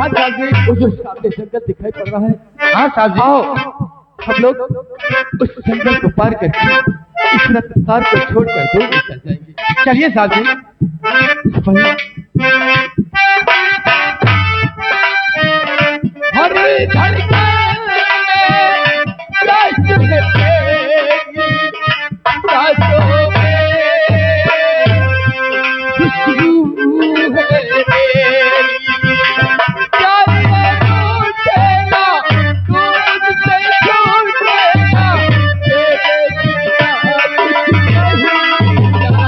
हाँ साहब जी, वो जो सामने जंगल दिखाई पड़ रहा है। हाँ साहब जी, आओ हम लोग उस जंगल को पार करके इस रफ्तार को छोड़कर दूर चल जाएंगे। चलिए साहब जी। हर धड़कन में प्यास है, सांसों में खुशबू है तेरी। प्यार में टूटेगा, तू मुझसे छूटेगा, तेरे बिना कुछ नहीं जाना,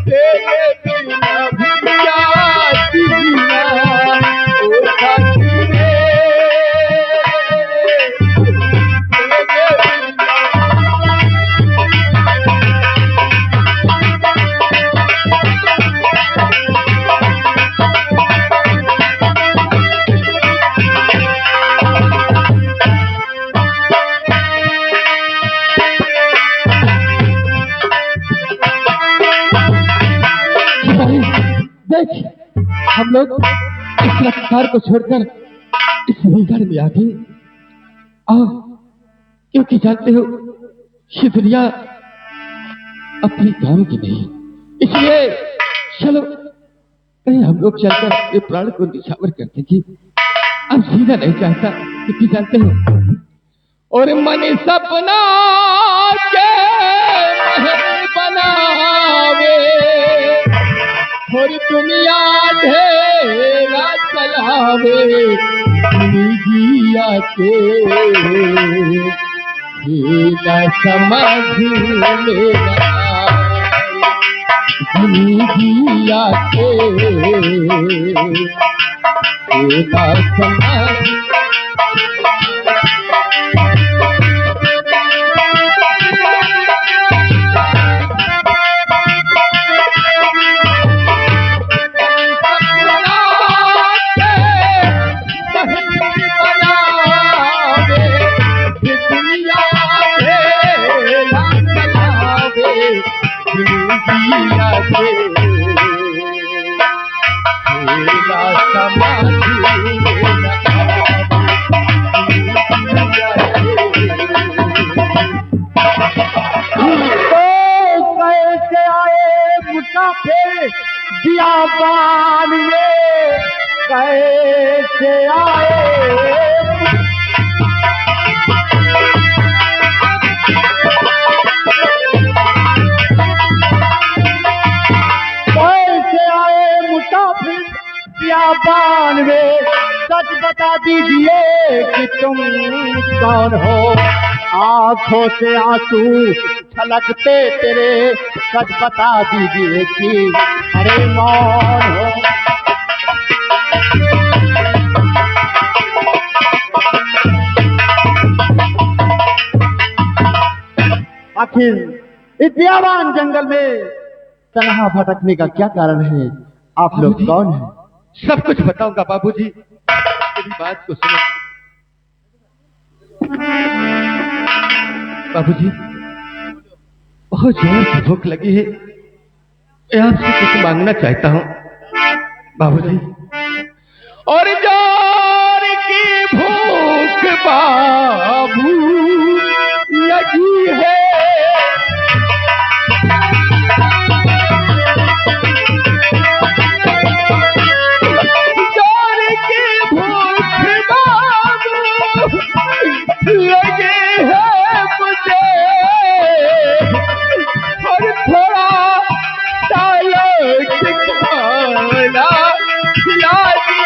तेरे बिना भी क्या जीना, ओ साथी रे, तेरे बिना। देख, हम लोग इस रफ्तार को छोड़कर इस जंगल में आ गए। आओ, क्योंकि जानते हो ये दुनिया अपने काम की नहीं, इसलिए चलो कहीं हम लोग चलकर अपने प्राण को निछावर कर देंगे। अब जीना नहीं चाहता, क्योंकि जानते हो और मन सपना के महल बनावे और दुनिया ढेरा चलावे, जिंदगिया के न समझ मेरा, जिंदगिया के न समझ। बियाबान में कैसे आए, कैसे आए मुसाफिर बियाबान में, सच बता दीजिए कि तुम कौन हो। आंखों से आंसू छलकते तेरे, सच बता दीजिए कि अरे मौन हो। आखिर इस बियाबान जंगल में तन्हा भटकने का क्या कारण है? आप लोग कौन हैं? सब कुछ बताऊंगा बाबूजी, मेरी बात को सुनो। बाबूजी, बहुत जोर से भूख लगी है, मैं आपसे कुछ मांगना चाहता हूँ बाबूजी। और जोर की भूख बाबू लगी है, जोर की भूख बाबू लगी है मुझे, और थोड़ा सालों खाना खिला दी।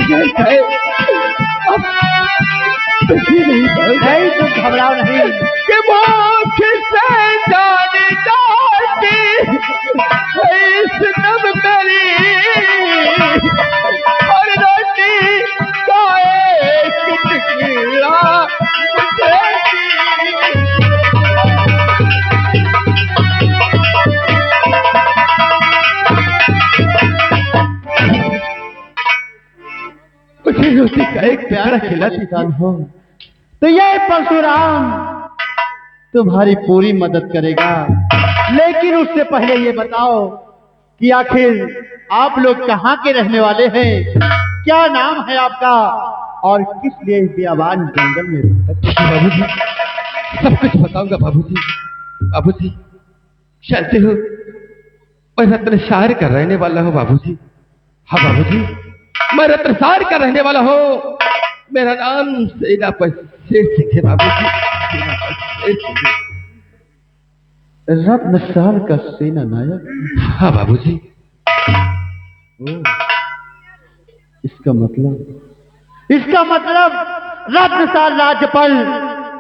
लगता है नहीं, तुम घबराओ नहीं कि मौत से जाने जाती इस दम मेरी, और रोटी का एक टुकड़ा मुझे दी। रोटी का एक प्यारा खिला किसान हो तो ये परशुराम तुम्हारी पूरी मदद करेगा। लेकिन उससे पहले ये बताओ कि आखिर आप लोग कहाँ के रहने वाले हैं, क्या नाम है आपका और किस लिए इस बियाबान जंगल में रहते हैं? बाबूजी, सब कुछ बताऊंगा बाबूजी। बाबूजी, जानते हो मैं रत्नसार का रहने वाला हूँ बाबूजी। हाँ बाबूजी, मैं रत्नसार का रहने वाला हूँ। मेरा नाम सेनापति शेर सिंह है बाबूजी। सेनापति शेर सिंह है। रत्नसाल का सेना नायक? हाँ बाबूजी। इसका मतलब रत्नसाल राज्य पर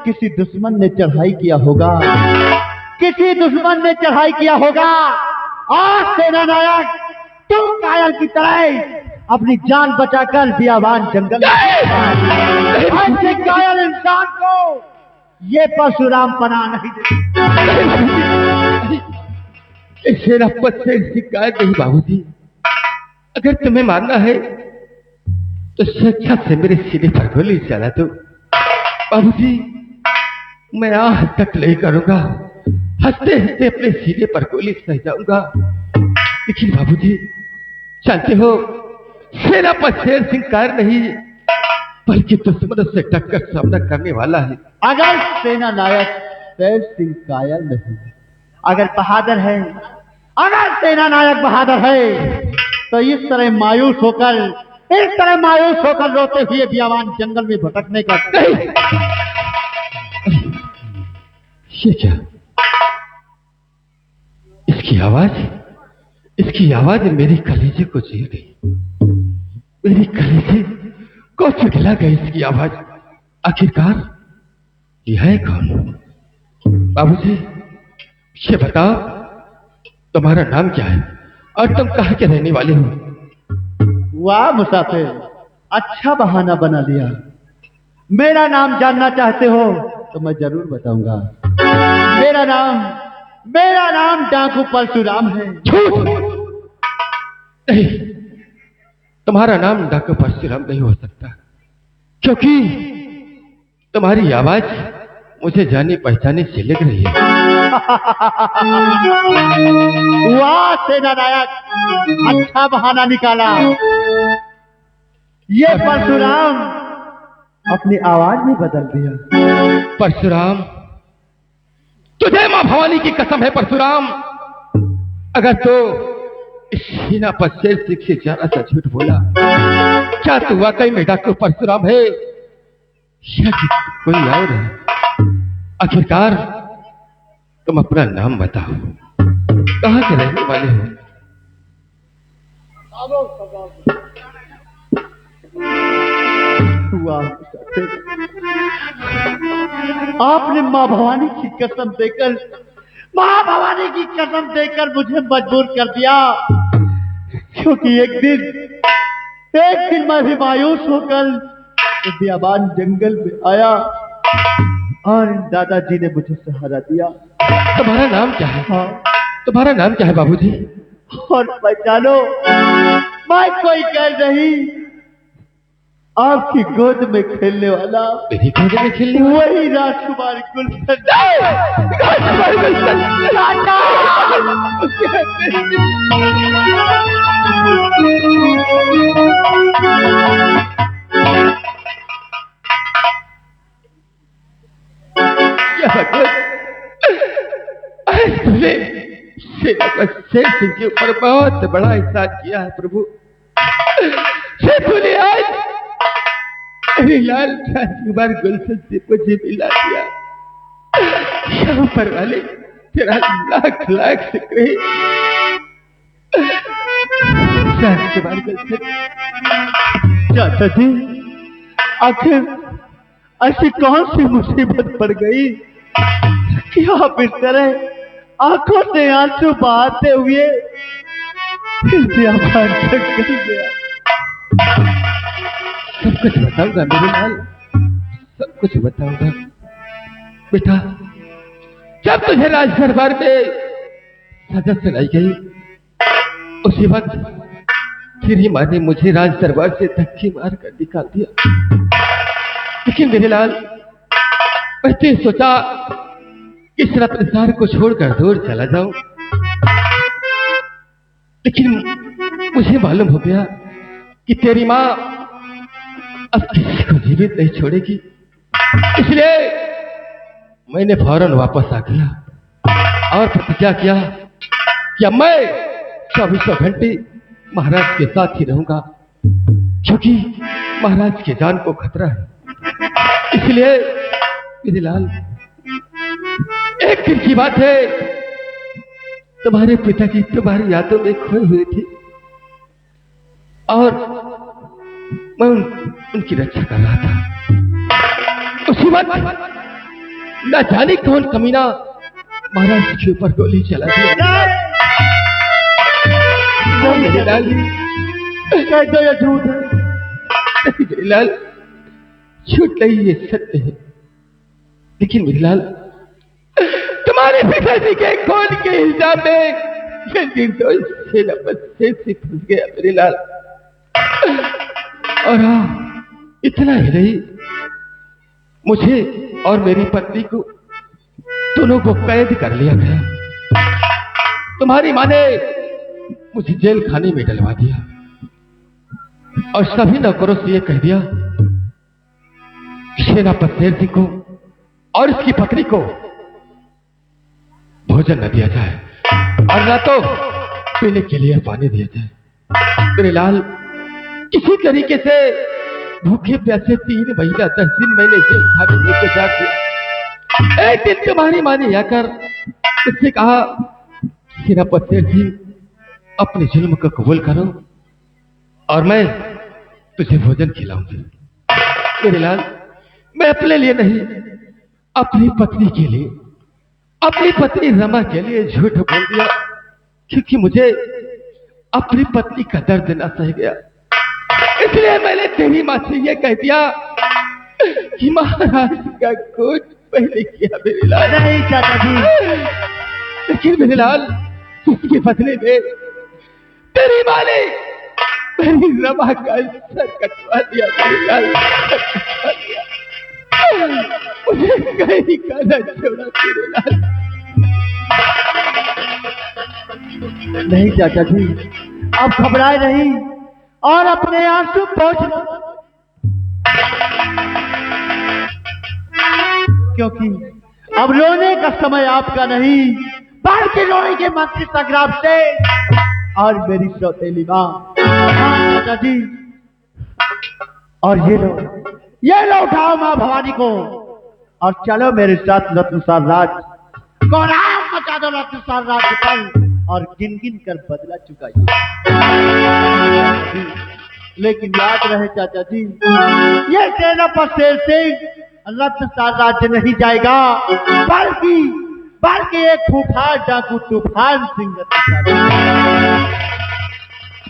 किसी दुश्मन ने चढ़ाई किया होगा, किसी दुश्मन ने चढ़ाई किया होगा। आज सेना नायक तुम कायल की तरह अपनी जान बचाकर बियाबान जंगल में ऐसे कायल इंसान को ये परशुराम पनाह नहीं दे। सेनापति से शिकायत नहीं बाबूजी। अगर तुम्हें मानना है तो स्वेच्छा से मेरे सीने पर गोली चला दो बाबूजी। मैं आज तक नहीं करूंगा, हंसते हंसते अपने सीने पर गोली सह जाऊंगा। लेकिन बाबूजी जानते हो, सेनापति शेर सिंह कायर नहीं बल्कि दुश्मनों से टक्कर सामना करने वाला है। अगर सेना नायक शेर सिंह कायल नहीं, अगर बहादुर है, अगर सेना नायक बहादुर है तो इस तरह मायूस होकर रोते हुए बियाबान जंगल में भटकने का नहीं। ये क्या? इसकी आवाज मेरी कलेजे को चीर गई। मेरी कलेजे को पिघला गई इसकी आवाज। आखिरकार यह है कौन? बाबूजी ये बताओ, तुम्हारा नाम क्या है और तुम कहाँ के रहने वाले हो? वाह मुसाफिर, अच्छा बहाना बना लिया। मेरा नाम जानना चाहते हो तो मैं जरूर बताऊंगा। मेरा नाम डाकू परशुराम है। झूठ! नहीं, तुम्हारा नाम डाकू परशुराम नहीं हो सकता, क्योंकि तुम्हारी आवाज मुझे जानी पहचानी से लग रही है। वाह सेना नायक, अच्छा बहाना निकाला। ये परशुराम अपनी आवाज भी बदल दिया। परशुराम, तुझे मां भवानी की कसम है परशुराम, अगर तो इस सेनापति शेर सिंह से ज्यादा सा झूठ बोला, क्या तू वाकई में डाकू परशुराम है या कि कोई और है? आखिरकार तुम अपना नाम बताओ, कहां के रहने वाले हो? आपने मां भवानी की कसम देकर मुझे मजबूर कर दिया, क्योंकि एक दिन मैं भी मायूस होकर बियाबान जंगल में आया और दादाजी ने मुझे सहारा दिया। तुम्हारा नाम क्या है? हाँ, तुम्हारा नाम क्या है बाबूजी? और पहचानो, मैं कोई कर नहीं, आपकी गोद में खेलने वाला, मेरी गोद में खेलने वाला वही राजकुमार गुलशन। राजकुमार गुलशन! तूने सेनापति शेर सिंह के ऊपर बहुत बड़ा एहसान किया है प्रभु। तूने आज मेरे लाल राजकुमार गुलशन से मुझे मिला दिया। यहाँ पर वाले तेरा लाख लाख शुक्र है राजकुमार गुलशन। चाचा जी, आखिर ऐसी कौन सी मुसीबत पड़ गई कि आप इस तरह आंखों से आंसू बहाते हुए बियाबान जंगल गया? सब कुछ बताऊंगा मेरे लाल, सब कुछ बताऊंगा बेटा। जब तुझे राज दरबार में सजा सुनाई गई, उसी वक्त तेरी माँ ने मुझे राज दरबार से धक्के मार कर निकाल दिया। लेकिन मेरे लाल, मैंने सोचा इस रत्नसार को छोड़कर दूर चला जाऊं, लेकिन मुझे मालूम हो गया कि तेरी माँ अब किसी को जीवित नहीं छोड़ेगी। इसलिए मैंने फौरन वापस आ गया और प्रतिज्ञा किया कि अब मैं 24 घंटे महाराज के साथ ही रहूंगा, क्योंकि महाराज के जान को खतरा है। इसलिए मेरे लाल, एक दिन की बात है, तुम्हारे पिताजी तुम्हारी यादों में खोए हुए थे और मैं उनकी रक्षा कर रहा था। उसी वक्त न जाने कौन कमीना महाराज के ऊपर गोली चला दिया। मेरे लाल, कहते ये झूठ है। मेरे लाल, झूठ नहीं, ये सत्य है। लेकिन मेरे लाल, तुम्हारे पिताजी के खून के इल्जाम में ये निर्दोष सेनापति से फंस गया मेरे लाल। और हाँ, इतना ही नहीं, मुझे और मेरी पत्नी को दोनों को कैद कर लिया गया। तुम्हारी माँ ने मुझे जेल खाने में डलवा दिया और सभी नौकरों से यह कह दिया कि सेनापति शेर सिंह को और इसकी पत्नी को भोजन न दिया जाए और न तो पीने के लिए पानी दिया जाए। मेरे लाल, किसी तरीके से भूखे प्यासे 3 महीना 10 दिन मैंने जेल खाने में गुजार दिया। एक दिन तुम्हारी माँ ने आकर मुझसे कहा, सेनापति शेर सिंह, अपने जुल्म को कबूल करो और मैं तुझे भोजन खिलाऊंगी। मेरे लाल, मैं अपने लिए नहीं, अपनी पत्नी के लिए, अपनी पत्नी रमा के लिए झूठ बोल दिया, क्योंकि मुझे अपनी पत्नी का दर्द न सह गया। इसलिए मैंने तेरी माँ से यह कह दिया कि महाराज का खून पहले किया मेरे लाल। नहीं चाचा जी। लेकिन मेरे लाल, इसके बदले में तेरी माँ ने मेरी रमा का सर कटवा दिया मेरे लाल, कटवा दिया। मुझे कहीं का न छोड़ा मेरे लाल। नहीं चाचा जी, आप घबराए नहीं और अपने आंसू पोंछ लो, क्योंकि अब रोने का समय आपका नहीं, बल्कि रोने के मंत्री संग्राम से और मेरी सौतेली माँ। हाँ चाचा जी, और ये लो उठाओ माँ भवानी को और चलो मेरे साथ रत्नसार राज को राम मचा दो, रत्नसार राज पर, और गिन गिन कर बदला चुकाइए। लेकिन याद रहे चाचा जी, ये सेनापति शेर सिंह रत्नसार राज्य नहीं जाएगा, बल्कि एक खूंखार डाकू तूफान सिंह रत्नसार।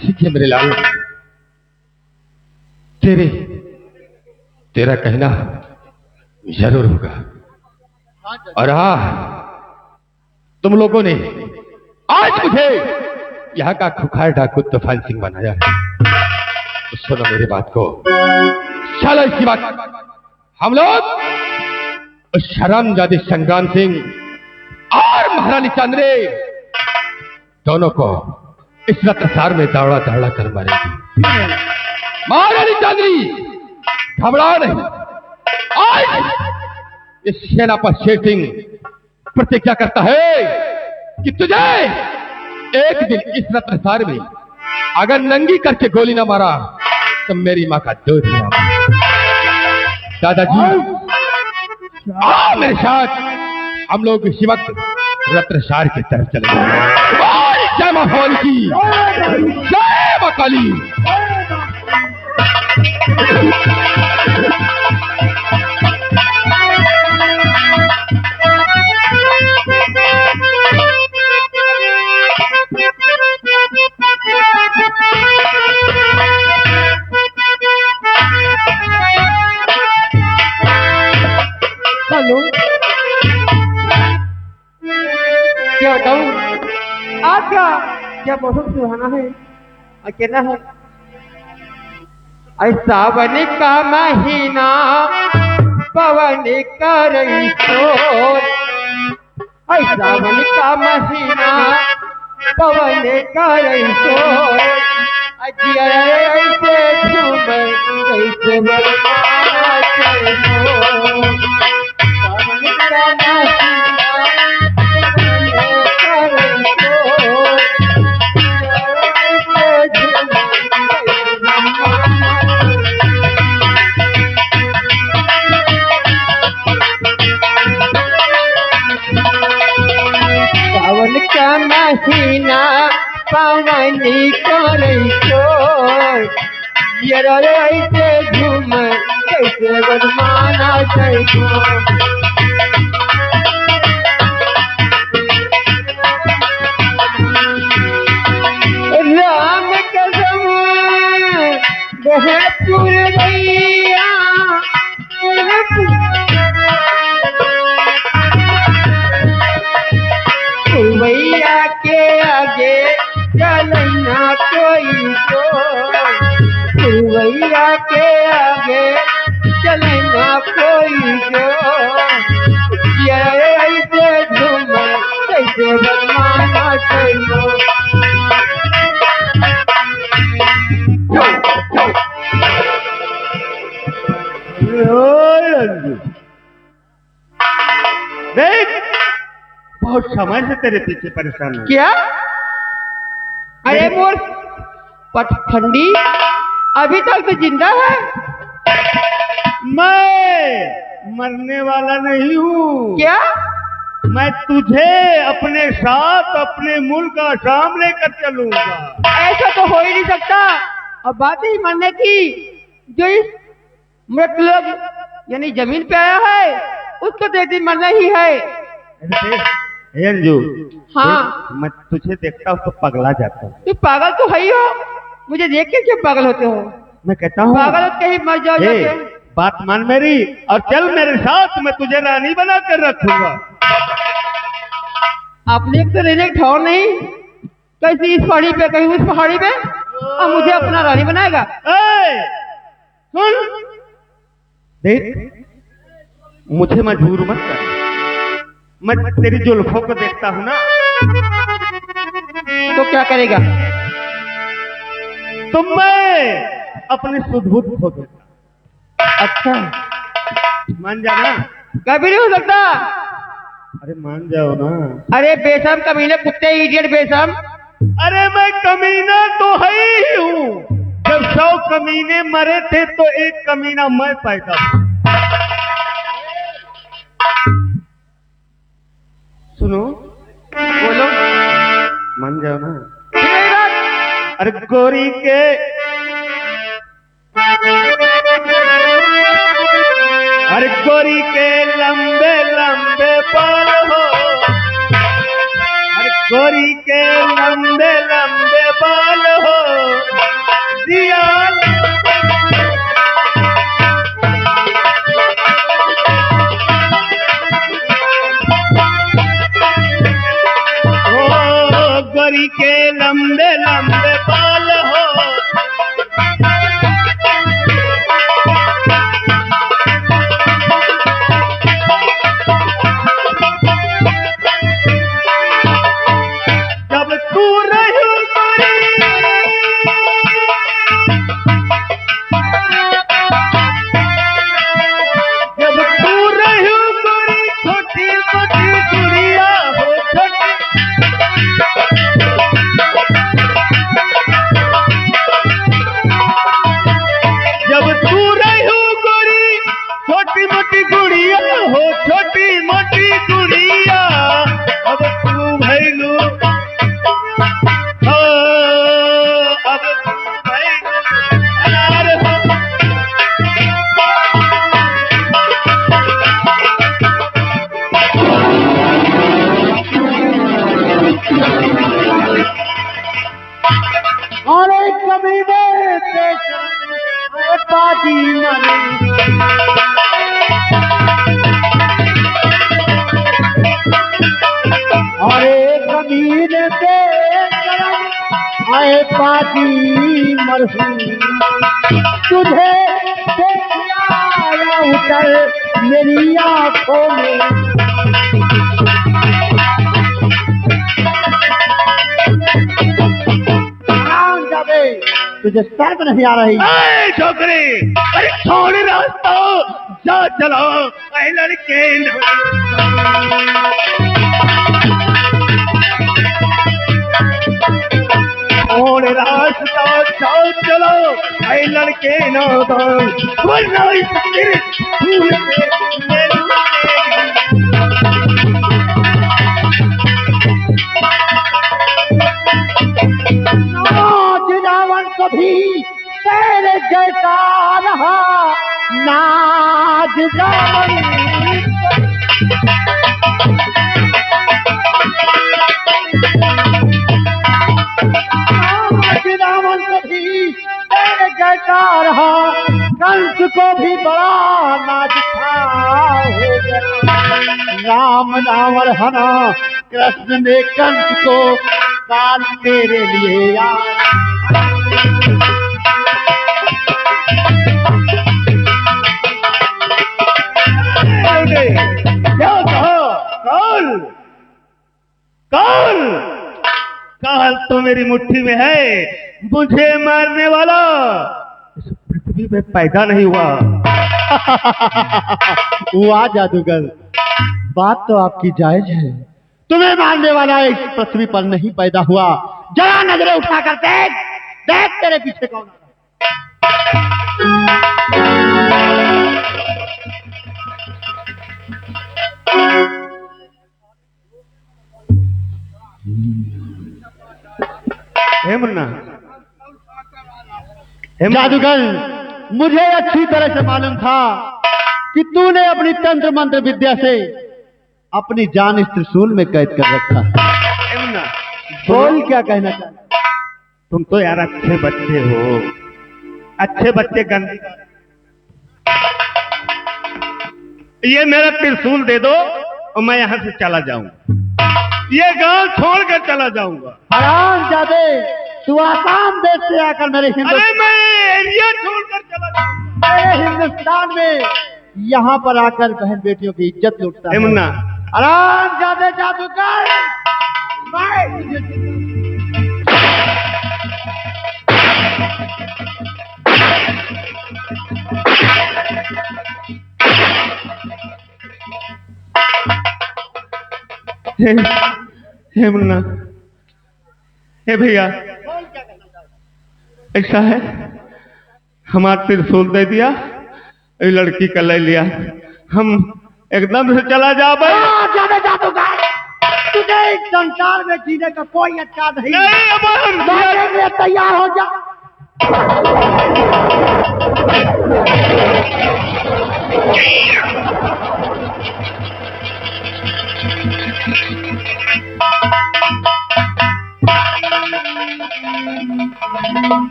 ठीक है मेरे लाल, तेरा कहना जरूर होगा। और हाँ, तुम लोगों ने आज मुझे यहाँ का खुखार डाकू तूफान सिंह बनाया है, तो सुनो मेरी बात को। चलो इसकी बात हम लोग उस शर्मजादे संग्राम सिंह और महारानी चांद्रे दोनों को इस रत्नसार में दौड़ा दौड़ा कर मारेंगे। महारानी चांद्री, घबराओ नहीं। आज इस सेनापति शेर सिंह प्रतिज्ञा करता है कि तुझे एक दिन इस रत्नसार में अगर नंगी करके गोली ना मारा तो मेरी माँ का दूध ना। दादाजी, आओ मेरे साथ, हम लोग इसी वक्त रत्नसार की तरफ चले जाएंगे। जय मां भवानी की, जय मां काली। हेलो, क्या बताऊं, आज क्या क्या मौसम सुहाना है। अकेला है। सावन का महीना पवन करई शोर, सावन का महीना पवन करई शोर, ऐसे झूमे कैसे बरमाना चलो। सावन का महीना पवन करई शोर, ऐसे झूमे कैसे बरमाना सावन का महीना पवन करई शोर, ऐसे झूम कैसे बरमाना चलो। राम कसम बहपुर गैया भैया के आगे चलना कोई जो, भैया के आगे चलना कोई जो, ऐसे झूम कैसे बरमाना चलो। देख, बहुत समय से तेरे पीछे परेशान हूँ। क्या? अरे मोर पटखंडी अभी तक तो जिंदा है। मैं मरने वाला नहीं हूँ। क्या? मैं तुझे अपने साथ अपने मुल्क आसाम लेकर चलूंगा। ऐसा तो हो ही नहीं सकता। अब बात ही मरने की, जो इस मृत लोग यानी जमीन पे आया है उसको तो एक दिन मरना ही है। अंजू, हाँ, मैं तुझे देखता हूँ तो पगला जाता हूँ। तुम पागल तो है ही हो, मुझे देख के क्यों पागल होते हो? मैं कहता हूँ पागल हो कहीं मर जाओ जाके। बात मान मेरी और चल मेरे साथ, मैं तुझे रानी बना कर रखूंगा। आपने एक तो रहने का ठौर नहीं, कैसी इस पहाड़ी पे कहीं उस पहाड़ी पे, और मुझे अपना रानी बनाएगा। सुन देख, मुझे मजबूर मत कर। मैं तेरी जुल्फों को देखता हूँ ना, तो क्या करेगा? तो मैं अपने सुध-बुध खो देता। अच्छा, मान जाना। कभी नहीं हो सकता। अरे मान जाओ ना। अरे बेशर्म कमीने कुत्ते, इडियट बेशर्म। अरे मैं कमीना तो है ही हूँ। जब 100 कमीने मरे थे तो एक कमीना मैं पैदा हुआ। सुनो, बोलो। मान जाओ ना। अरे गोरी के अरे गोरी के लंबे लंबे बाल हो, अरे गोरी के लंबे लंबे बाल हो, दिया गोरी के लंबे लंबे बाल हो, जब तू रही जब तू रही गोरी, छोटी छोटी गुड़िया हो छोटी, जब तू रही गोरी, छोटी मोटी गुड़िया हो, छोटी मोटी गुड़िया, अब तू भैलू, अब तू भैलू अनार हो। अरे कमीने बाजी मरी, अरे कमीने पे आए पाती मरहूम तुझे देख आया उतर मेरी आंखों में। जादे तुझे शर्म नहीं आ रही? छोकरे, अरे छोड़ रास्ता, जा चलो ऐ लड़के। छोड़ रास्ता, जा चलो ऐ लड़के नादान, वरना इस तेरे फूल से मैं नाच रावण कभी तेरे जैसा रहा, नाच रावण रावण कभी तेरे जैसा रहा, कंस को भी बड़ा नाच था हो गया। राम रावण हना कृष्ण ने कंस को काल तेरे लिए यार। क्या कहा? काल, काल, काल तो मेरी मुट्ठी में है, मुझे मारने वाला इस पृथ्वी में पैदा नहीं हुआ। हुआ जादूगर, बात तो आपकी जायज है, तुम्हें मारने वाला इस पृथ्वी पर नहीं पैदा हुआ। जरा नजरें उठा कर देख, देख तेरे पीछे कौन आ हे मुन्ना, जादूगर, मुझे अच्छी तरह से मालूम था कि तूने अपनी तंत्र मंत्र विद्या से अपनी जान इस त्रिशूल में कैद कर रखा है। हे मुन्ना, बोल क्या कहना चाहता? तुम तो यार अच्छे बच्चे हो, अच्छे बच्चे गंदी। ये मेरा त्रिशूल दे दो और मैं यहाँ से चला जाऊंगा, ये गांव छोड़कर चला जाऊंगा। हराम जादे, तू आसाम देश से आकर मेरे अरे मैं एरिया छोड़कर चला जाऊंगा। मेरे हिंदुस्तान में यहाँ पर आकर बहन बेटियों की इज्जत लूटता है। मुन्ना, हराम जादे जादूगर, मैं तुझे हे मुन्ना, हे भैया, ऐसा है हमारा त्रिशूल दे दिया, ये लड़की का ले लिया, हम एकदम से चला जा भाई। जादे जादूगर, तुझे इस संसार में जीने का कोई अच्छा नहीं। नहीं, अब हम लड़ने के लिए तैयार हो जा।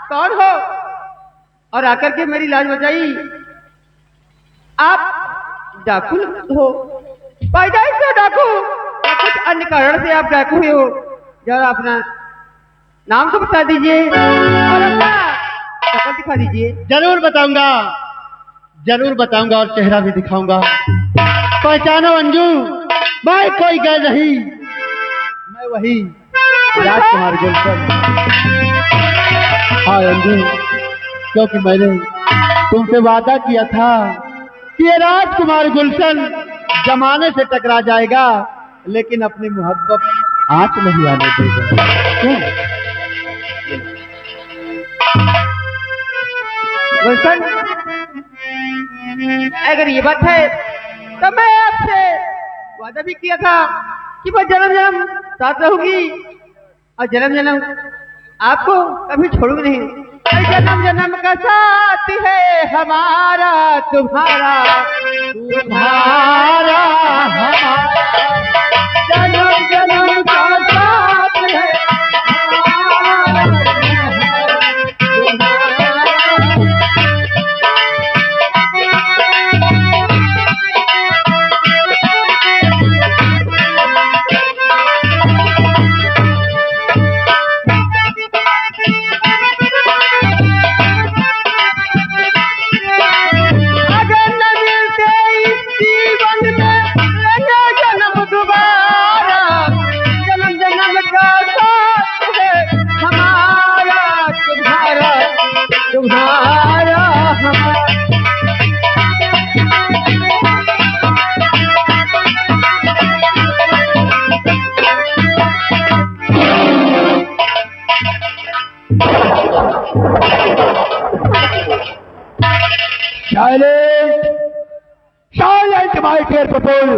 कौन हो और आकर के मेरी लाज बचाई? आप डाकू हो, पैदाइश से डाकू या कुछ अन्य कारण से आप डाकू ही हो? जरा अपना नाम तो बता दीजिए और अपना शक्ल दिखा दीजिए। जरूर बताऊंगा, जरूर बताऊंगा और चेहरा भी दिखाऊंगा। पहचानो अंजू, मैं कोई गैर नहीं, मैं वही राजकुमार गुलशन। हाँ अंजू, क्योंकि मैंने तुमसे वादा किया था कि ये राजकुमार गुलशन जमाने से टकरा जाएगा लेकिन अपनी मोहब्बत आंच नहीं आने देगा। क्यों? गुलशन, अगर ये बात है तो मैं आपसे वादा भी किया था कि मैं जन्म जन्म साथ रहूंगी और जन्म जन्म आपको कभी छोड़ूंगी नहीं। जन्म जन्म का साथ है हमारा तुम्हारा, तुम्हारा हमारा, जन्म जन्म का साथ है हमारा तुम्हारा। डियर पीपल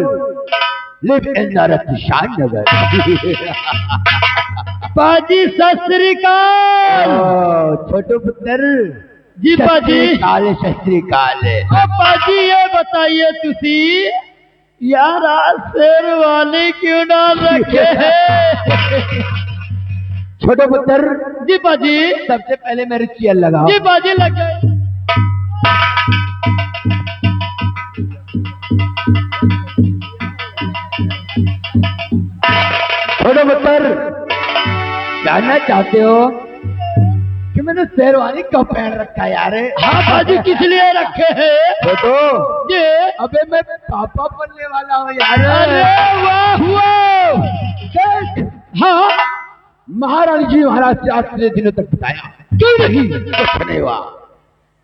लिव इन शान नगर। पाजी सत श्री अकाल। छोटू पुत्र जी पाजी। काल शस्त्री काल। अब पाजी ये बताइए तुसी यार आज शेरवानी क्यों डाल रखे हैं? छोटू पुत्र जी पाजी। सबसे पहले मेरे चेयर लगाओ। जी पाजी लग गए। छोटू पुत्र जानना चाहते हो कि मैंने शेरवानी कब पहन रखा है यार? हाँ पाजी किस लिए रखे हैं? छोटू जी। अबे मैं पापा बनने वाला हूँ यार। अरे वाह हुआ। हाँ महारानी जी महाराज से आज इतने दिनों तक बताया क्यों नहीं कुछ नहीं हुआ,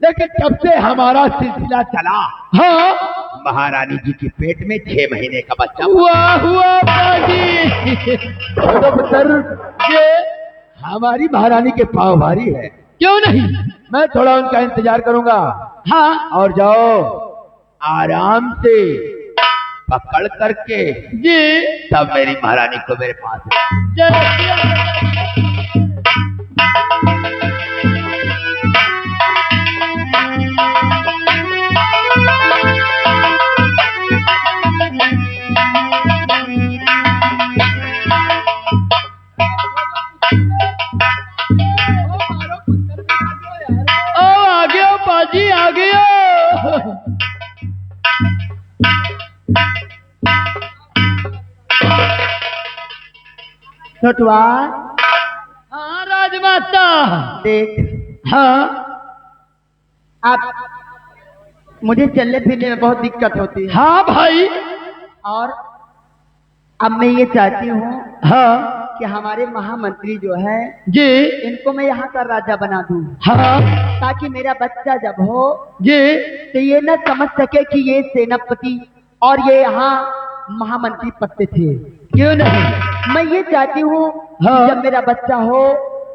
लेकिन जब से हमारा सिलसिला चला हाँ महारानी जी के पेट में 6 महीने का बच्चा वाह हुआ पाजी। छोटू पुत्र ये हमारी महारानी के पाँव भारी है। क्यों नहीं? मैं थोड़ा उनका इंतजार करूंगा। हाँ और जाओ आराम से पकड़ करके जी। तब मेरी महारानी को मेरे पास आ गया पाजी आ गया। छोटुआ हाँ राजमाता। देख, हाँ आप मुझे चलने फिरने में बहुत दिक्कत होती है, हाँ भाई। और अब मैं ये चाहती हूँ हाँ कि हमारे महामंत्री जो है जी। इनको मैं यहाँ का राजा बना दूँ, हाँ ताकि मेरा बच्चा जब हो जी तो ये न समझ सके कि ये सेनापति और ये यहाँ महामंत्री पद थे। क्यों नहीं? मैं ये चाहती हूँ हाँ। जब मेरा बच्चा हो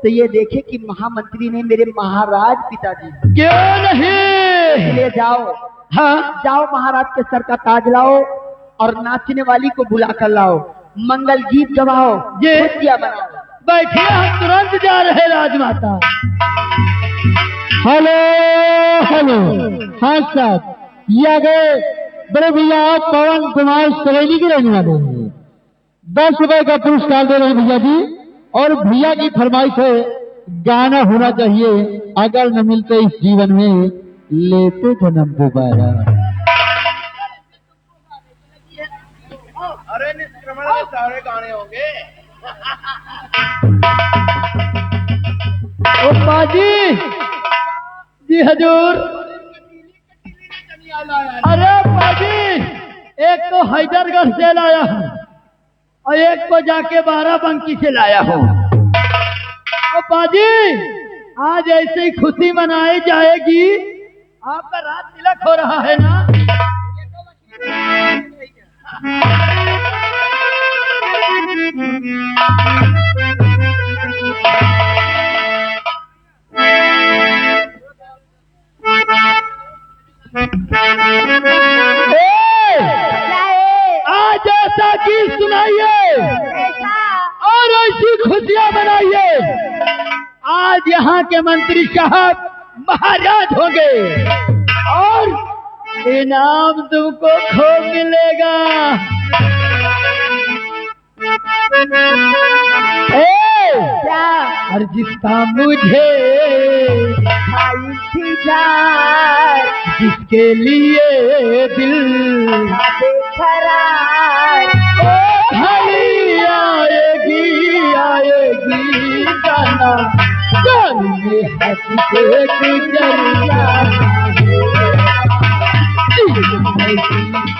तो ये देखे कि महामंत्री ने मेरे महाराज पिताजी। क्यों नहीं? इसलिए जाओ, हाँ जाओ महाराज के सर का ताज लाओ और नाचने वाली को बुला कर लाओ, मंगल गीत गवाओ, जी। खुशियाँ बनाओ। बैठिए हम तुरंत जा रहे राजमाता। Hello hello. हाँ साहब ये आ गए बड़े भैया आप पवन कुमार सरेली के रहने वाले हैं। 10 रुपए का पुरस्कार दे रहे हैं भैया जी। और भैया की फरमाइश है गाना होना चाहिए, अगर न मिलते इस जीवन में लेते जन्म दोबारा। अरे निष्क्रमण में सारे गाने होंगे। ओ बाजी जी हजूर। अरे बाजी एक तो हैदरगढ़ से लाया हूँ और एक को जाके बाराबंकी से लाया हूँ। ओ बाजी आज ऐसे ही खुशी मनाई जाएगी। आपका रात तिलक हो रहा है ना? आज ऐसा गीत सुनाइए और ऐसी खुशियां मनाइए। आज यहाँ के मंत्री साहब महाराज होंगे और इनाम तुमको खूब मिलेगा। क्या और जिसका मुझे इंतजार जिसके लिए दिल खरार ओ घड़ी आएगी आएगी गाना गाने हंस के गुजर जाना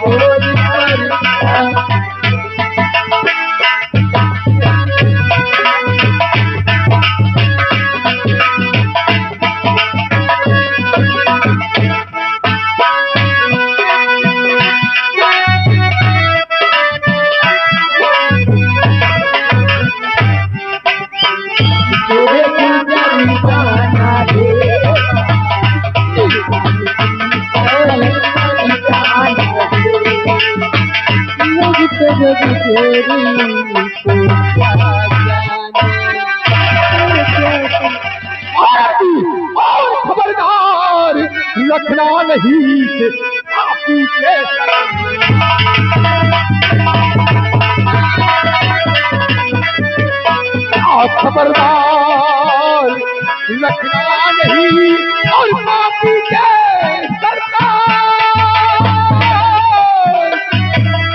और जग तेरी को क्या जाने। और खबरदार रखना नहीं कि आपी के खबरदार रखना नहीं और पापी के सरकार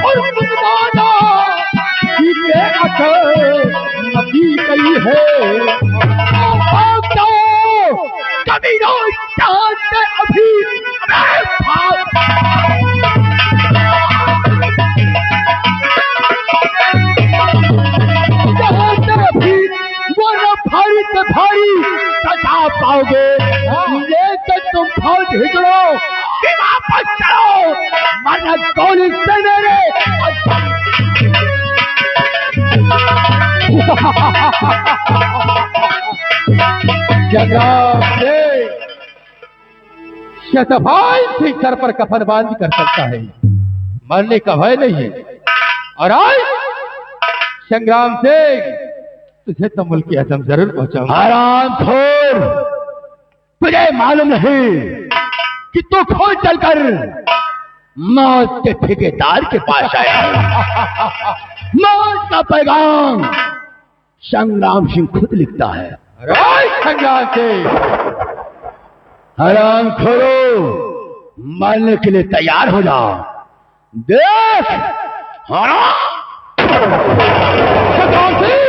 और मुसलमाना की अकल नबी गई है कभी नो चाहते अभी भारी से भारी सजा पाओगे लेकर तुम फौज हिजड़ो कि वापस चलो मरना गोली से मेरे शतभाई से सर पर कफन बांध कर सकता है, मरने का भय नहीं है। और आज संग्राम से तुझे तो मुल्क की आजम जरूर पहुंचाऊंगा। हरामखोर, तुझे मालूम नहीं कि तू खोज चलकर मौत के ठेकेदार के पास आया है। मौत का पैगाम संग्राम सिंह खुद लिखता है। संग्राम सिंह, हरामखोरो, मरने के लिए तैयार हो जाओ। देख संग्राम सिंह,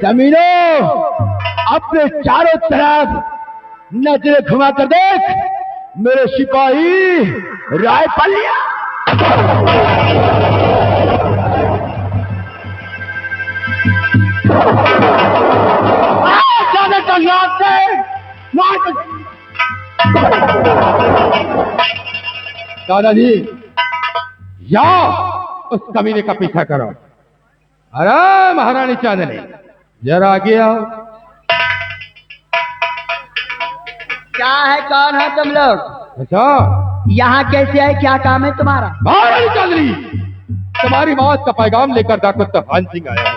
जमीनों अपने चारों तरफ नजरें घुमा कर देख, मेरे सिपाही रायफलिया। दादाजी जाओ उस कमीने का पीछा करो। अरे महारानी चांदनी, जरा आगे आओ। क्या है, कौन है तुम लोग? अच्छा, यहाँ कैसे है, क्या काम है तुम्हारा? महारानी चांदनी, तुम्हारी मौत का पैगाम लेकर डॉक्टर तूफान सिंह आया है।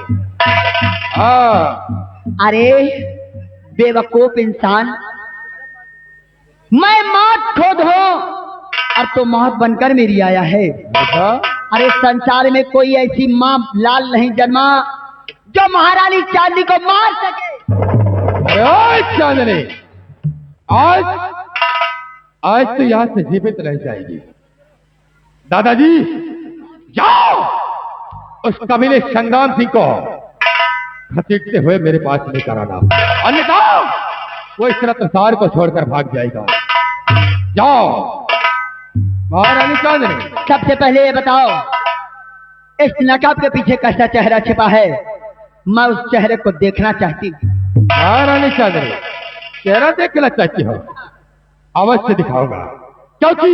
हाँ। अरे बेवकूफ इंसान, मैं मौत खुद हूँ और तो मौत बनकर मेरी आया है। अच्छा? अरे संसार में कोई ऐसी माँ लाल नहीं जन्मा जो महारानी चांदनी को मार सके। अरे चांदनी, आज तो यहाँ से जीवित रह जाएगी। दादाजी जाओ उस कमीने संग्राम सिंह को घसीटते हुए मेरे पास लेकर आना, अन्यथा वो इस रत्नसार को छोड़कर भाग जाएगा। जाओ। महारानी चांदनी, सबसे पहले ये बताओ, इस नकाब के पीछे कैसा चेहरा छिपा है? मैं उस चेहरे को देखना चाहती हूँ। महारानी चांदनी, चेहरा देखना चाहती हो? अवश्य दिखाऊंगा, क्योंकि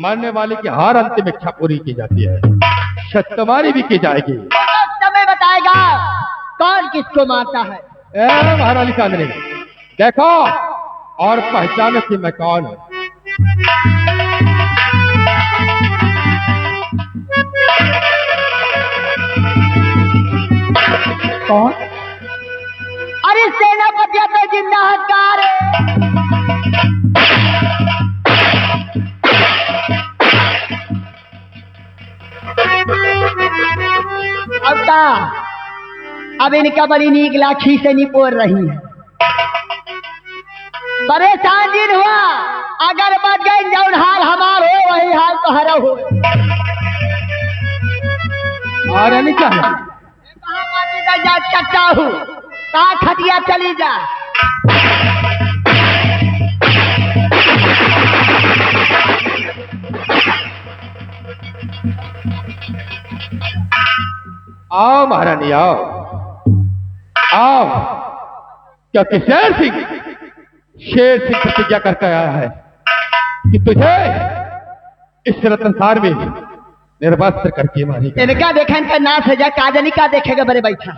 मरने वाले की हर अंतिम इच्छा पूरी की जाती है, छत्तमारी भी की जाएगी। समय बताएगा कौन किसको मारता है। महारानी चांदनी, देखो और पहचानो कि मैं कौन हूं। कौन? अरे सेनापति तो जिंदा हकार। अब इनका बड़ी नीक लाठी से निपोर रही है। परेशान दिन हुआ, अगर बच गए जौन हाल हमार हो वही हाल तो हरा हो। महारानी चांदनी, जा चक्का हूँ, कहा खटिया चली जा। आओ महारानी, आओ आओ, क्योंकि शेर सिंह प्रतिज्ञा करके आया है कि तुझे इस रत्नसार में निर्वस्त्र करके मारेगा। इनका देखा, इनका नाश है जा, काजनी का देखेगा बड़े बैठा।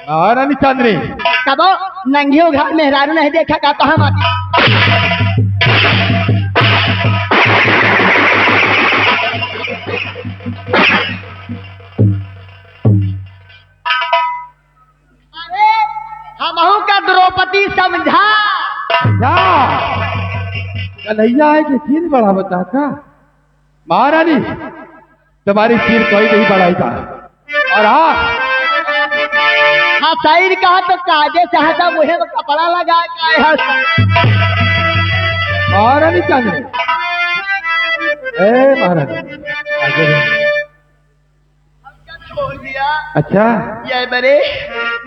महारानी चांदनी, कबो नंगियों घर मेहरारू नहीं देखा का कहा माती। कन्हैया है कि सिर बड़ा बता का? महारानी तुम्हारी सिर कोई नहीं बढ़ाएगा। और हाँ सही कहा तो काजे चाहता मुझे तो कपड़ा लगा महारानी चांदनी, ए महारानी आगे छोड़ दिया। अच्छा ये बरे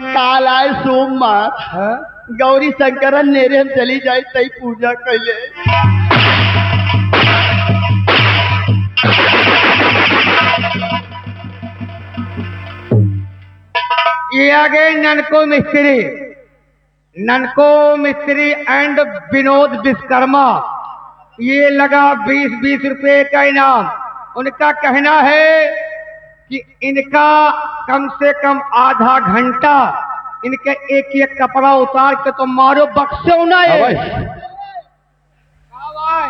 काल आए सोमवार हाँ? गौरी शंकरन नेरे हम चली जाए तई पूजा कैले। ये आ गए ननको मिस्त्री एंड विनोद विश्वकर्मा। ये लगा 20-20 रुपए का इनाम। उनका कहना है कि इनका कम से कम आधा घंटा इनके एक एक कपड़ा उतार के तो मारो बक्से उनाए।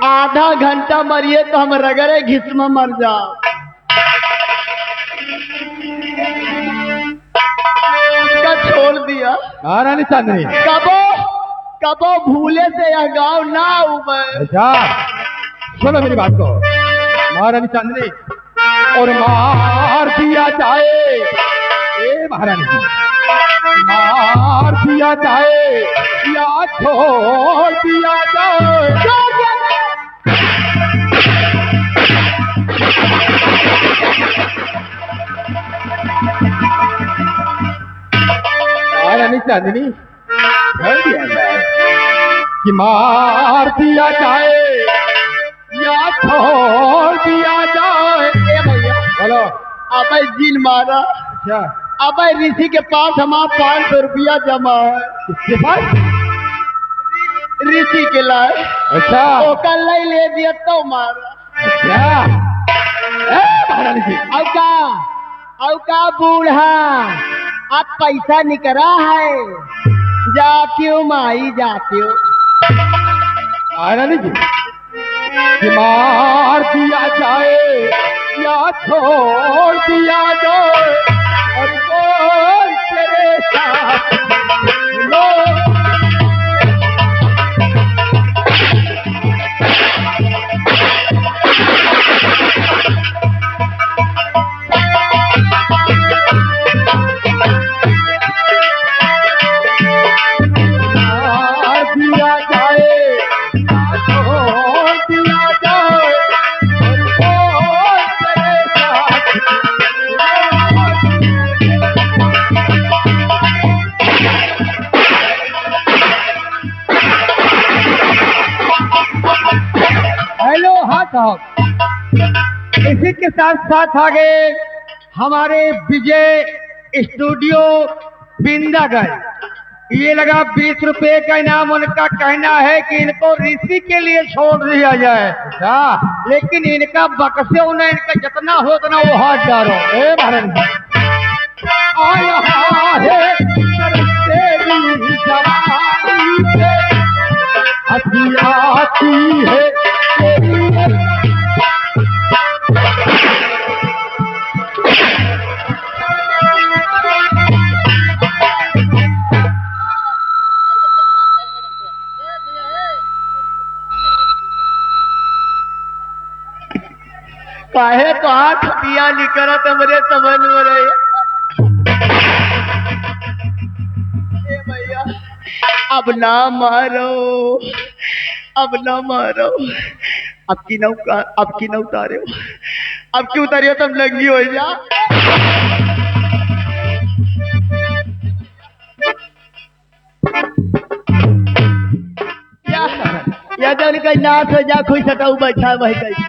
आधा घंटा मरिए तो हम रगड़े घिस में मर जाओ। उसका छोड़ दिया। महारानी चांदनी कबो भूले से यह गाँव ना उबे। अच्छा सुनो मेरी बात को महारानी चांदनी, और मार दिया जाए ए महारानी जी, मार दिया जाए या छोड़ दिया जाए। महारानी चांदनी छोड़ दिया जाए कि मार दिया जाए या छोड़ दिया जाए। ए भैया बोलो। अब जिन मारा। अच्छा अब ऋषि के पास हमारा 500 रुपया जमा है। किसके पास? ऋषि के लाए। अच्छा वो कल नहीं ले दिया तो मारा। अच्छा महारानी जी अब का बूढ़ा अब पैसा निकला है जाती हो माई जाती हो। महारानी जी कि मार दिया जाए या छोड़ दिया जाए, और कोई तेरे साथ लो। हेलो हाँ साहब, इसी के साथ साथ आगे हमारे विजय स्टूडियो बिंदागढ़। ये लगा 20 रुपए का इनाम। उनका कहना है कि इनको ऋषि के लिए छोड़ दिया जाए। लेकिन इनका बक्से उन्हें इनका जितना हो उतना वो हाथ डालो। ए महाराज आया है तेरी जवानी पे हंसी आती है तेरी। काहे तो हाथ दिया निकला तो मेरे समझ में रहे। ए भैया अब ना मारो, अब ना मारो। अब की न उतारे, अब की उतारियो तब नंगी हो जा। या जन कहीं नाच हो जा खुश हटाऊ बैठा वही कहीं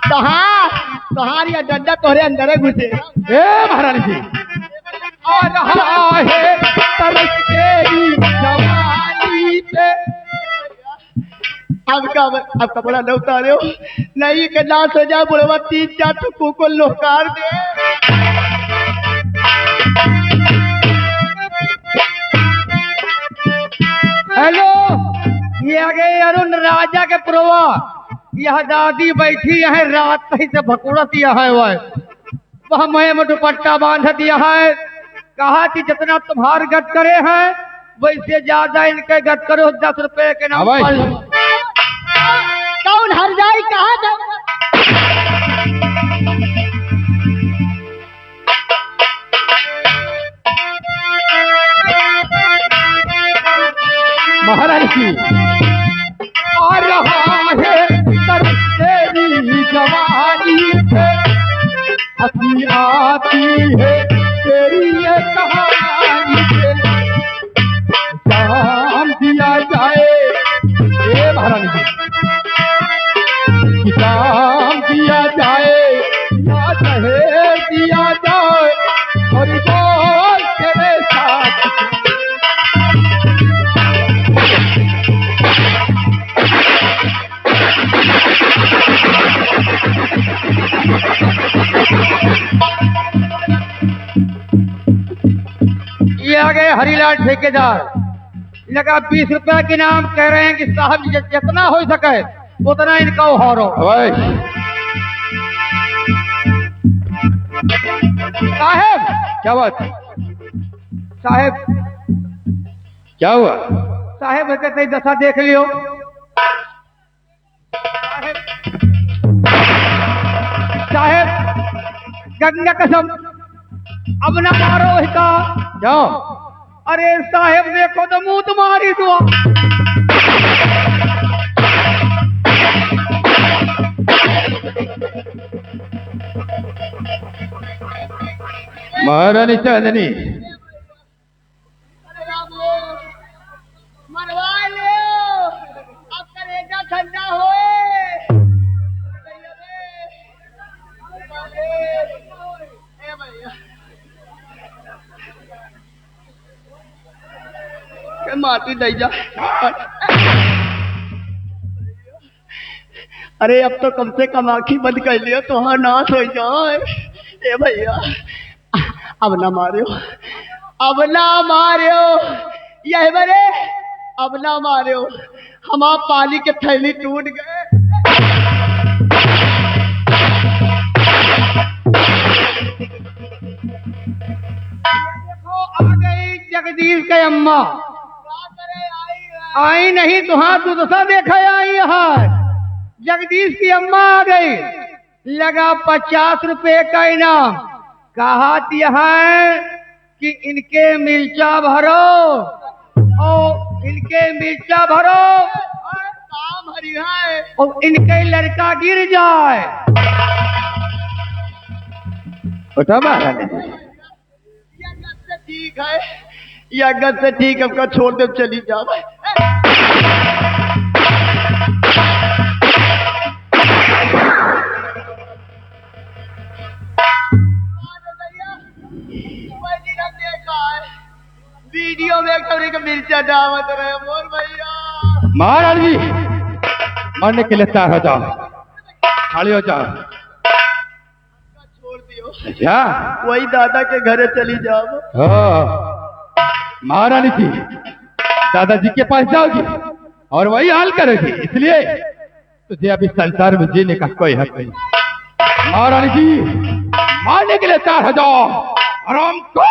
तोहार या डंडा तोहरे अंदर घुसे। ए महारानी जी आ रहा है तरस तेरी जवानी पे। अब कपड़ा न उतारे हो नहीं के नाच हो जा बुढ़वा 3-4 टुकू को लोकार दे। हेलो ये आ गए अरुण राजा के पुरवा। यह दादी बैठी है रात कहीं से भकुड़त है वह मुँह में दुपट्टा बांध दिया है। कहा कि जितना तुम्हार गट करे हैं वैसे ज्यादा इनके गट करो 10 रुपए के नाम पर। कहाँ जाऊंगा? महारानी जी आ रहा है तर तेरी जवानी पे, हंसी आती है तेरी ये कहानी पे, जाम दिया जाए ए महारानी जी, जाम दिया जाए या जहर दिया जाए, और बोल तेरे साथ ये आ गए हरिलाल ठेकेदार। लगा 20 रुपया के नाम कह रहे हैं कि साहब जितना हो सके उतना इनका उहारो। साहब क्या बात है? साहब क्या हुआ? साहब कहते दशा देख लियो। साहब गंगा कसम अब न मारो इसका। क्या? अरे साहब देखो तो मुंह तुम्हारी दुआ। महारानी चांदनी मरवा लो, अब करेगा ठंडा होए। माटी दई जा। अरे अब तो कम से कम आँखी बंद कर लियो तो हाँ नाश हो जाए। ए भैया अब ना मारियो, अब ना मारियो, यह बरे अब ना मारियो, हम आप पानी के थैली टूट गए। देखो आ गई जगदीश के अम्मा। आई नहीं तो हाँ तू दशा देखा आई है। जगदीश की अम्मा आ गई। लगा 50 रुपए का इनाम। कहा है कि इनके मिर्चा भरो और इनके मिर्चा भरो और काम हरी है और इनके लड़का गिर जाए। उठा महारानी जी। ठीक है, यह गत से ठीक है, आपका छोड़ दे चली जाओ। वीडियो में खबरें का मिर्चा दावत रहे मोर भैया। महारानी जी मरने के लिए तैयार हो जाओ, खड़ी हो जाओ। छोड़ दियो, अच्छा वही दादा के घरे चली जाओ। महारानी जी दादाजी के पास जाओगी और वही हाल करोगी, इसलिए तुझे अभी संसार में जीने का कोई हक नहीं। महारानी जी मारने के लिए तैयार हो जाओ। आराम को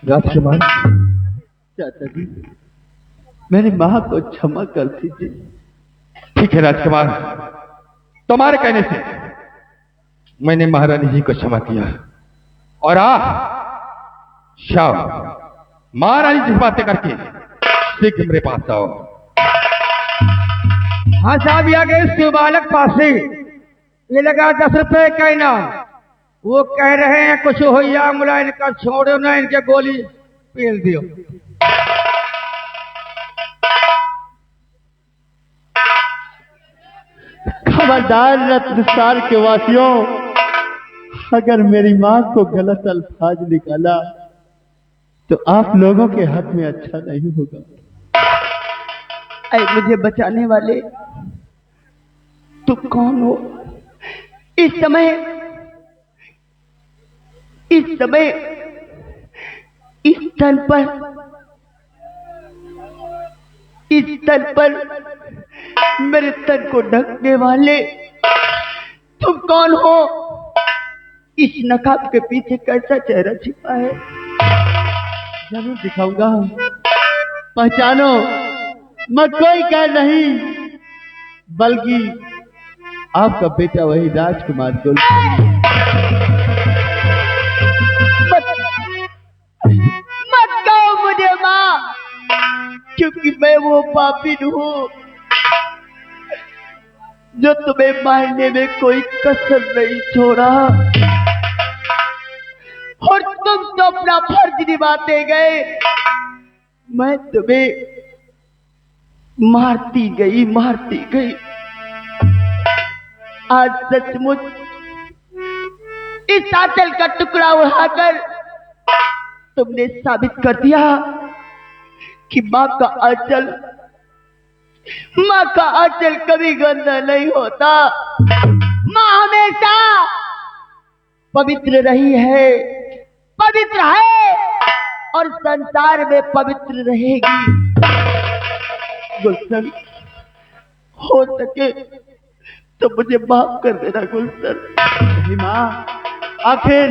राजकुमार, चाचा जी मेरी माँ को क्षमा कर दीजिए। ठीक है राजकुमार, तुम्हारे कहने से मैंने महारानी जी को क्षमा किया। और शाम महारानी जी से बातें करके शीघ्र मेरे पास आओ। हाँ साहब आ गए शिव बालक पासे। ये लगा 10 रुपए का इनाम। वो कह रहे हैं कुछ हो या मुला इनका छोड़ो ना, इनके गोली पील दियो। खबरदार रत्नसार के वासियों, अगर मेरी माँ को गलत अल्फाज निकाला तो आप लोगों के हक में अच्छा नहीं होगा। अरे मुझे बचाने वाले तुम कौन हो? इस समय इस तल पर मेरे तन को ढकने वाले तुम कौन हो? इस नकाब के पीछे कैसा चेहरा छिपा है? जरूर दिखाऊंगा। पहचानो, मैं कोई का नहीं बल्कि आपका बेटा वही राजकुमार गुलशन। मत कहो मुझे माँ, क्योंकि मैं वो पापिन हूँ जो तुम्हें मारने में कोई कसर नहीं छोड़ा, और तुम तो अपना फर्ज निभाते गए, मैं तुम्हें मारती गई। आज सचमुच इस आंचल का टुकड़ा उठाकर तुमने साबित कर दिया कि माँ का आंचल कभी गंदा नहीं होता। माँ हमेशा पवित्र रही है, पवित्र है और संसार में पवित्र रहेगी। गुलशन, हो सके तो मुझे माफ कर देना गुलशन। नहीं माँ, आखिर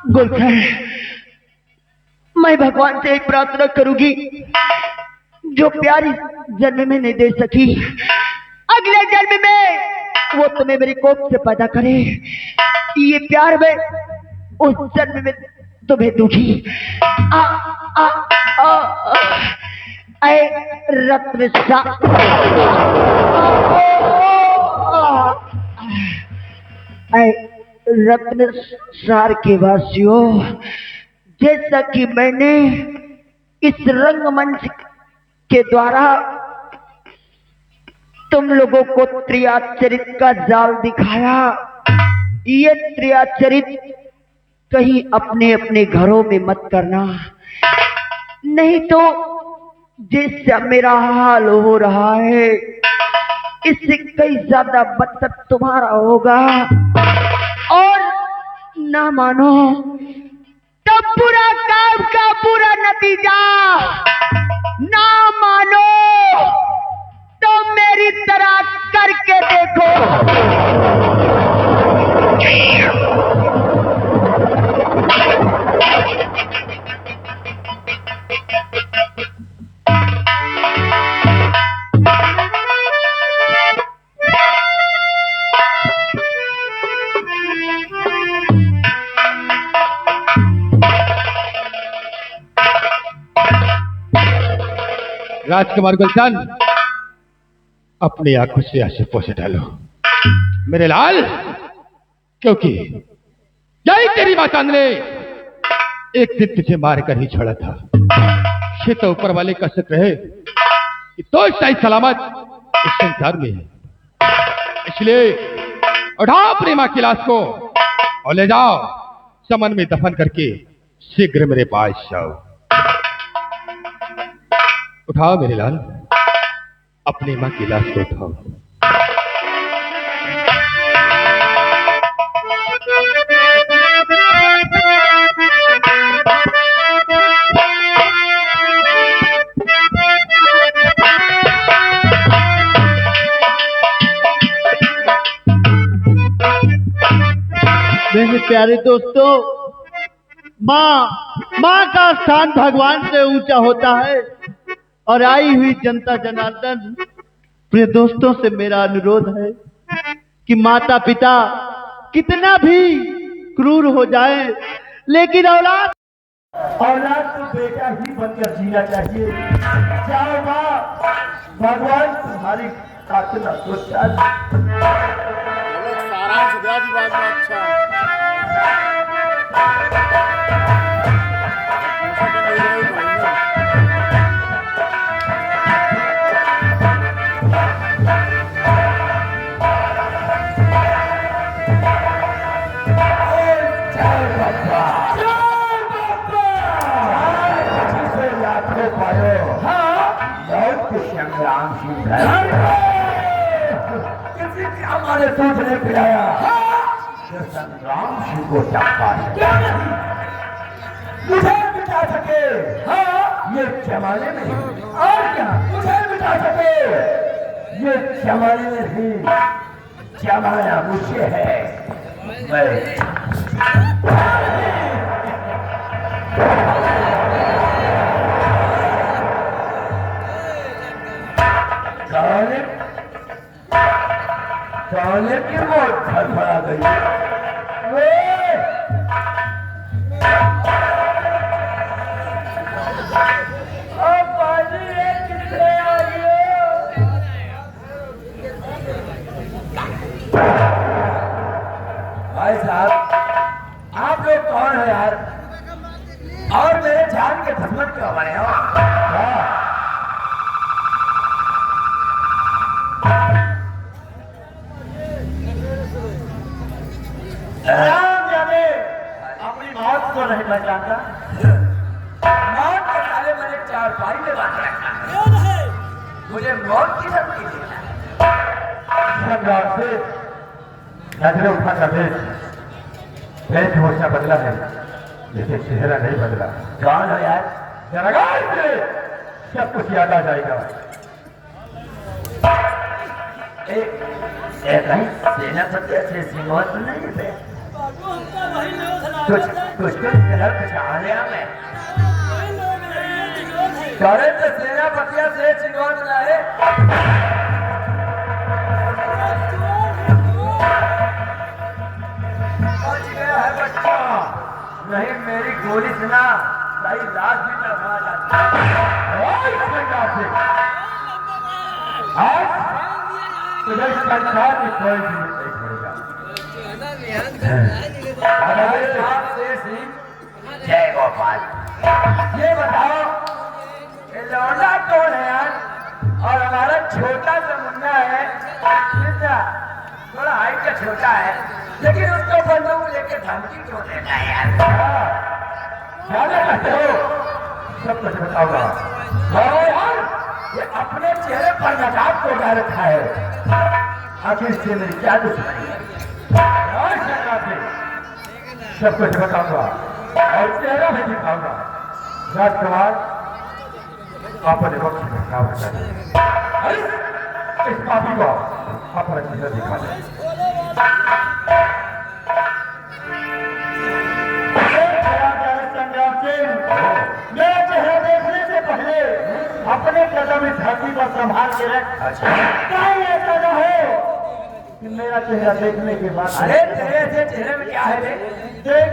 गुलशन, मैं भगवान से एक प्रार्थना करूंगी, जो प्यार इस जन्म में नहीं दे सकी, अगले जन्म में वो तुम्हें मेरी कोख से पैदा करे। ये प्यार में उस जन्म में तुम्हें दूंगी। रत्न रत्न सार के वासियों, जैसा कि मैंने इस रंगमंच के द्वारा तुम लोगों को त्रियाचरित का जाल दिखाया, ये त्रियाचरित कहीं अपने अपने घरों में मत करना, नहीं तो जैसा मेरा हाल हो रहा है इससे कई ज्यादा बदतर तुम्हारा होगा। और ना मानो तो बुरा काम का बुरा नतीजा, ना मानो तो मेरी तरह करके देखो। राजकुमार गुलशन, अपनी आंखों से आंसू पोंछ डालो मेरे लाल, क्योंकि यही तेरी माता ने एक दिन तुझे मारकर ही छोड़ा था। ये तो ऊपर वाले का शुक्र है कि तो सही सलामत इस संसार में है। इसलिए उठाओ अपनी मां की लाश को और ले जाओ चमन में दफन करके शीघ्र मेरे पास जाओ। उठाओ मेरे लाल, अपनी मां की लाश को उठाओ। मेरे प्यारे दोस्तों, माँ का स्थान भगवान से ऊंचा होता है। और आई हुई जनता जनार्दन, प्रिय दोस्तों से मेरा अनुरोध है कि माता पिता कितना भी क्रूर हो जाए, लेकिन औलाद को बेटा ही बनकर जीना चाहिए। जाओ माँ, भगवान तुम्हारी खातिर सोचा। सारांश दिया जी बात में। अच्छा संग्राम सिंह किसी ने हमारे दूध ने पिलाया, संग्राम सिंह को चक्का मुझे मिटा सके ये जमाने में, और क्या मुझे मिटा सके ये जमाने में भी जमाना मुझे है। मैं साले की मौत फड़फड़ा गई। भाई साहब, आप लोग कौन है यार? और मेरे जान के दुश्मन क्यों बने हो? अपनी मौत को नहीं पहचानता। मौत के साले मैंने चार भाई में बांध रखा। मुझे मौत की धमकी देता है। नजरें उठा कर देख होशा बदला है, लेकिन चेहरा नहीं बदला। कौन हो यार? जरा सब कुछ याद आ जाएगा। कहीं सेनापति ऐसे सिंह तो नहीं है। कुछ गलत पहचान लिया मैं। करे तो सेनापतिया से चिंगोट लाए। पहुंच गया है बच्चा। नहीं मेरी गोली सुना, सही लाश भी टकरा जाती। आज तुझे संसार में कोई भी नहीं छोड़ेगा। जय गोपाल। ये बताओ ये लौंडा कौन है यार? और हमारा छोटा सा मुन्ना है, थोड़ा हाइट का छोटा है, लेकिन उसको बंदूक लेके धमकी क्यों देता है यार? क्या कहते हो? सब कुछ बताऊंगा। यार ये अपने चेहरे पर नकाब को डाल रखा है। आखिर से मेरी क्या दुश्मनी है? सब कुछ बताऊंगा और चेहरा भी दिखाऊंगा। राजकुमार अपने वक्त में क्या बता दे। इस पापी को अपना चेहरा दिखा दे। संग्राम सिंह, मेरा चेहरा देखने से पहले अपने कदम इस धरती पर संभाल के रख। कहीं ऐसा न हो कि मेरा चेहरा देखने के बाद अरे तेरे ऐसे चेहरे में क्या है? देख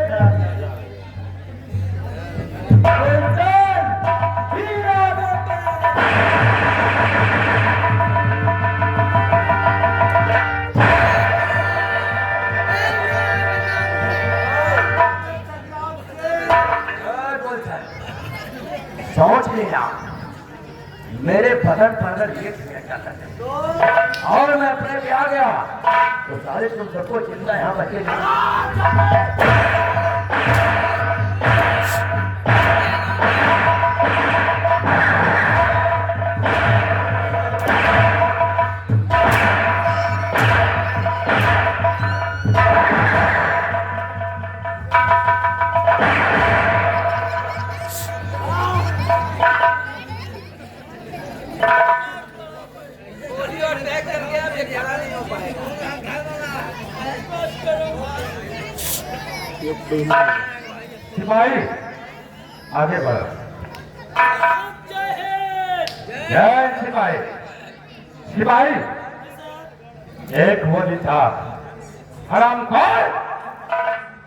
सोच लेना मेरे बदन पर अगर एक मिनट का था और मैं अपने पे आ गया तो सारे तुम सबको चिंता यहाँ बचे नहीं। सिपाही आगे बढ़ो। जय सिपाही। सिपाही एक गोली था हरामखोर,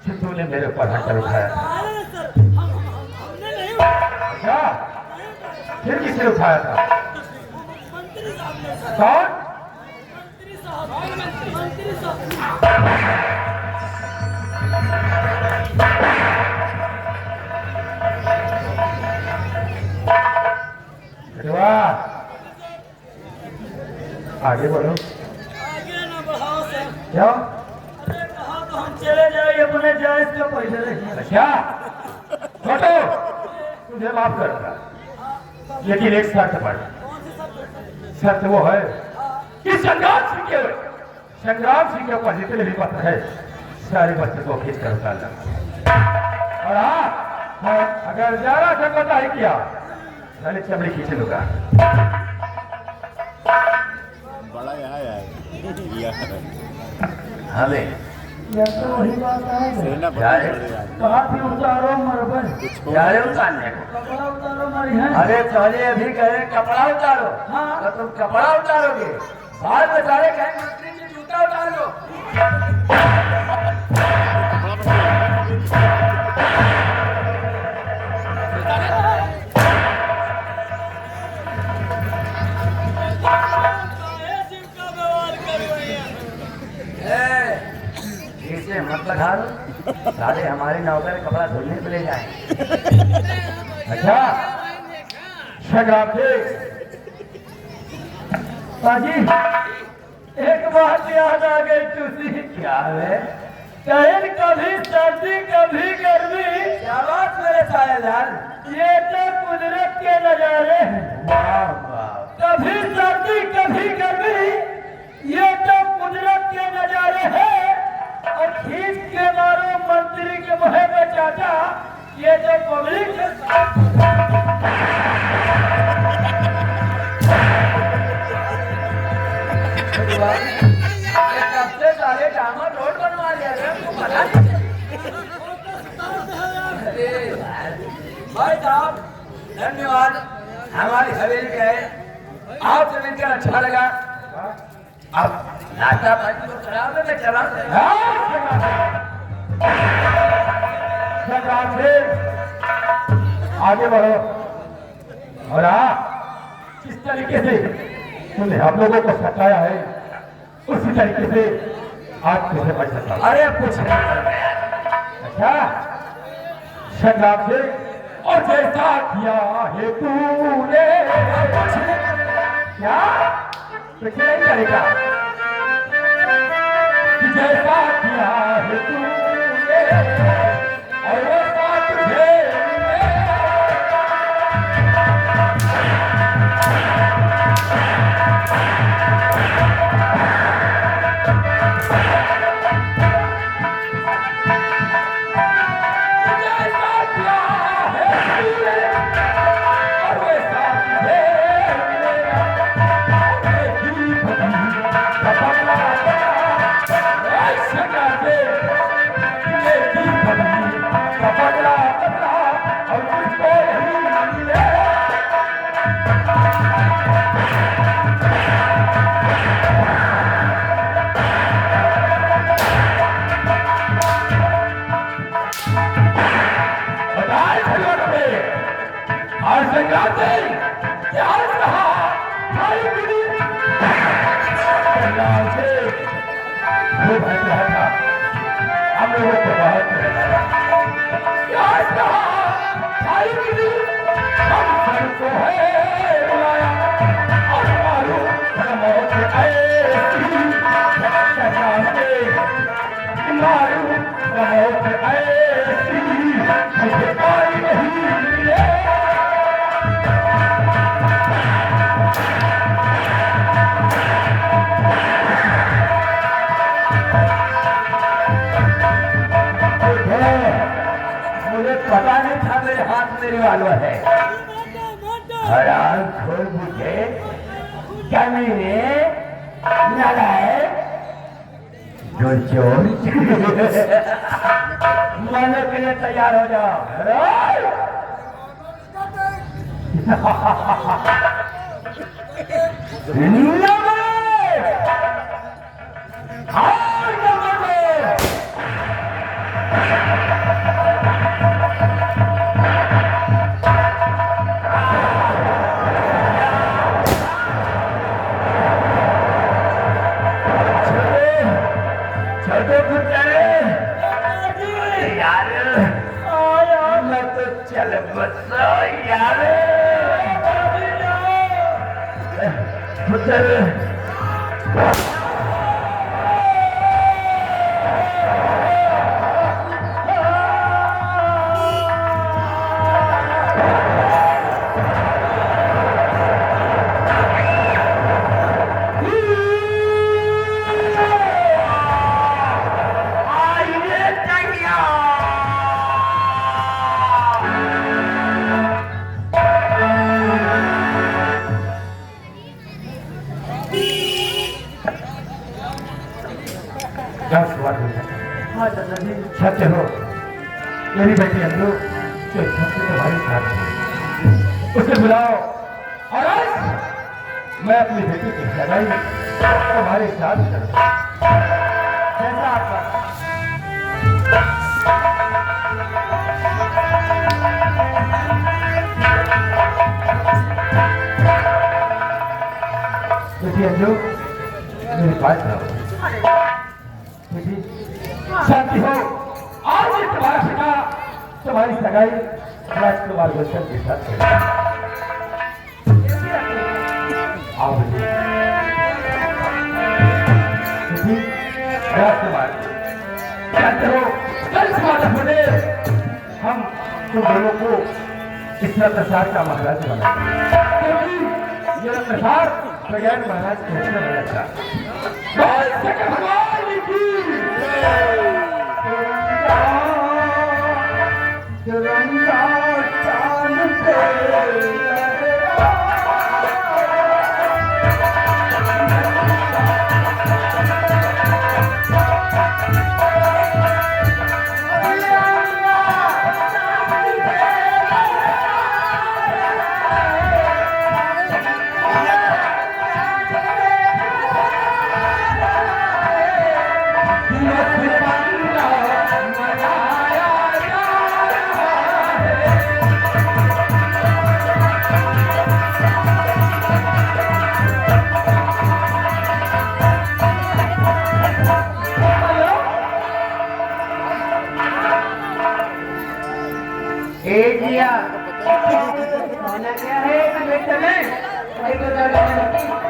सिद्धू ने मेरे ऊपर हथकड़ उठाया। अच्छा फिर किसने उठाया था? कौन? आगे बढ़ो। आगे ना बढ़ाओ सर। क्या? अरे कहा तो हम चले जाए अपने जायज का पैसे देंगे। क्या छोटो तुझे माफ करूंगा, लेकिन एक शर्त पर। शर्त वो है कि संग्राम सिंह के ऊपर जितने भी पत्र है सारे बच्चे को खींच कर उतारना। और हाँ अगर ज्यादा से पता ही किया पहले चमड़ी खींच लूंगा। बड़ा यहाँ है हमें यह तो वही बात सेना है पकड़ रही है। कहा थी उतारो मरबन जा रहे उतारने को कपड़ा उतारो मरिया अरे पहले अभी कहे कपड़ा उतारो हाँ तो तुम कपड़ा उतारोगे बाद में सारे कहेंगे मंत्री जी जूता उतार लो इसे मत लगा लो सारे हमारे नौकर कपड़ा धुलने को ले जाए अच्छा शराब बाजी एक बात याद आ गई तुझे क्या है कहीं कभी सर्दी कभी गर्मी क्या बात मेरे सायालाल ये तो कुदरत के नजारे हैं कभी सर्दी कभी गर्मी ये तो कुदरत के नजारे हैं और खींच के मारो मंत्री के मुहे में चाचा ये जो पब्लिक सबसे सारे डामर रोड बनवा लिया तुमको पता भाई साहब धन्यवाद हमारी हवेली के आपसे मिलकर अच्छा लगा अब नाश्ता पानी तो खराब है मैं चला आगे बढ़ो और किस तरीके से तुमने हम लोगों को सताया है उसी तरीके से आज कैसे बच सकता अरे कुछ नहीं अच्छा शराब से और जैसा किया है तूने क्या तो क्या नहीं करेगा जैसा किया है तूने और वैसा तुझे हम लोगों को बहुत हम सबको है बुलाया और मालूम मौत ऐसी मालूम मौत ऐसी मुझे कोई नहीं मिले मुझे पता नहीं था मेरे हाथ मेरे वाला है हराम खोल मुझे कमीने नालायक जो चोर मानो के लिए तैयार हो जाओ चल बस यार घर सवार हो सकता हाँ चाचा जी। सत्य हो मेरी बेटी अंजू जो सबसे तुम्हारे साथ है उसे बुलाओ और आज मैं अपनी बेटी की सगाई तुम्हारे साथ करूंगा जैसा आपका बेटी अंजू मेरी बात सुनो बेटी शांति हो आज ये तुम्हारा सगा तुम्हारी सगाई राजकुमार गुलशन के साथ करेगा आओ बेटी बेटी राजकुमार शांत हो कल समाधान होने हम तुम दोनों को इस रत्नसार का महाराज बनाएंगे क्योंकि ये रत्नसार बगैर महाराज कैसे नहीं लगता बोल सके भगवान की तिरंगा चांद पे होना क्या है? चले